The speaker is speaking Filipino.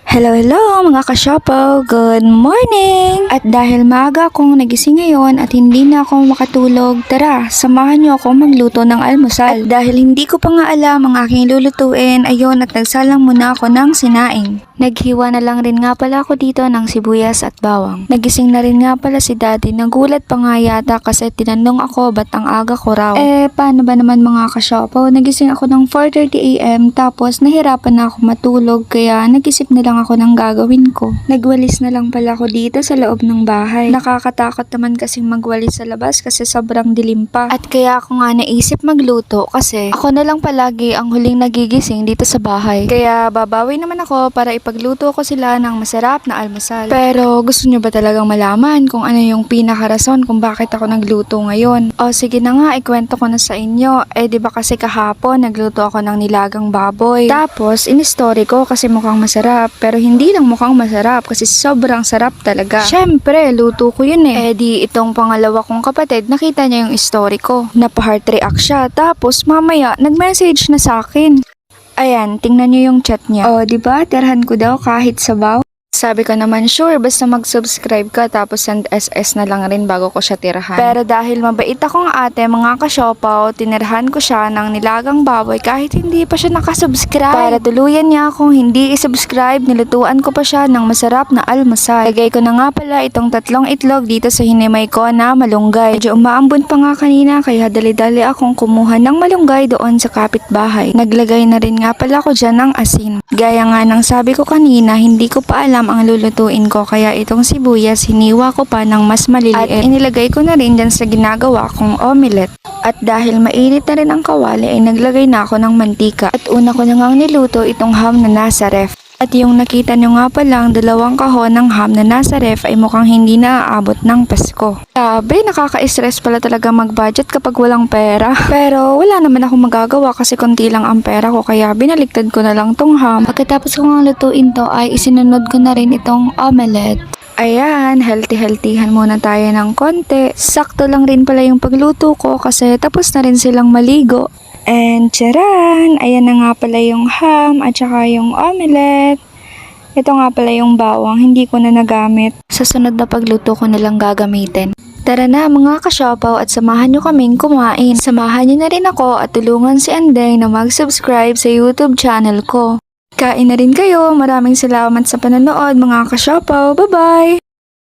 Hello, hello mga kasyopo! Good morning! At dahil maaga akong nagising ngayon at hindi na ako makatulog, tara, samahan niyo ako magluto ng almusal. At dahil hindi ko pa nga alam ang aking lulutuin, ayun at nagsalang muna ako ng sinaing. Naghiwa na lang rin nga pala ako dito ng sibuyas at bawang. Nagising na rin nga pala si daddy, nagulat pa nga yata kasi tinanong ako ba't ang aga ko raw. Paano ba naman mga kasyopo? Nagising ako ng 4:30 AM tapos nahirapan na ako matulog kaya nag-isip na lang ako ng gagawin ko. Nagwalis na lang pala ako dito sa loob ng bahay. Nakakatakot naman kasing magwalis sa labas kasi sobrang dilim pa. At kaya ako nga naisip magluto kasi ako na lang palagi ang huling nagigising dito sa bahay. Kaya babawi naman ako para ipagluto ko sila ng masarap na almusal. Pero gusto nyo ba talagang malaman kung ano yung pinakarason kung bakit ako nagluto ngayon? O sige na nga, ikwento ko na sa inyo. Diba kasi kahapon nagluto ako ng nilagang baboy. Tapos in-story ko kasi mukhang masarap. Pero hindi lang mukhang masarap kasi sobrang sarap talaga. Syempre, luto ko yun di itong pangalawa kong kapatid, nakita niya yung story ko. Napa-heart react siya. Tapos mamaya, nag-message na sa akin. Ayan, tingnan niyo yung chat niya. Diba? Tirahan ko daw kahit sabaw. Sabi ko naman, sure, basta mag-subscribe ka tapos send SS na lang rin bago ko siya tirahan. Pero dahil mabait akong ate, mga kasyopaw, tinirahan ko siya ng nilagang baboy kahit hindi pa siya nakasubscribe. Para tuluyan niya akong hindi isubscribe, nilutuan ko pa siya ng masarap na almusal. Lagay ko na nga pala itong 3 itlog dito sa hinimay ko na malunggay. Medyo umaambon pa nga kanina kaya dali-dali akong kumuha ng malunggay doon sa kapitbahay. Naglagay na rin nga pala ko dyan ng asin. Gaya nga ng sabi ko kanina, hindi ko pa alam ang lulutuin ko kaya itong sibuyas hiniwa ko pa ng mas maliliit at inilagay ko na rin dyan sa ginagawa kong omelette. At dahil mainit na rin ang kawali ay naglagay na ako ng mantika at una ko na ngang niluto itong ham na nasa ref. At yung nakita nyo nga palang 2 kahon ng ham na nasa ref ay mukhang hindi na aabot ng Pasko. Sabi, nakaka-stress pala talaga mag-budget kapag walang pera. Pero wala naman akong magagawa kasi konti lang ang pera ko kaya binaligtad ko na lang tong ham. Pagkatapos ko nga lutuin to ay isinunod ko na rin itong omelette. Ayan, healthy-healthyhan muna tayo ng konti. Sakto lang rin pala yung pagluto ko kasi tapos na rin silang maligo. And charan! Ayan na nga pala yung ham at saka yung omelette. Ito nga pala yung bawang, hindi ko na nagamit. Sa sunod na pagluto ko na lang gagamitin. Tara na mga kasyopaw at samahan nyo kaming kumain. Samahan nyo na rin ako at tulungan si Andeng na mag-subscribe sa YouTube channel ko. Kain na rin kayo. Maraming salamat sa panonood mga kasyopaw. Bye-bye!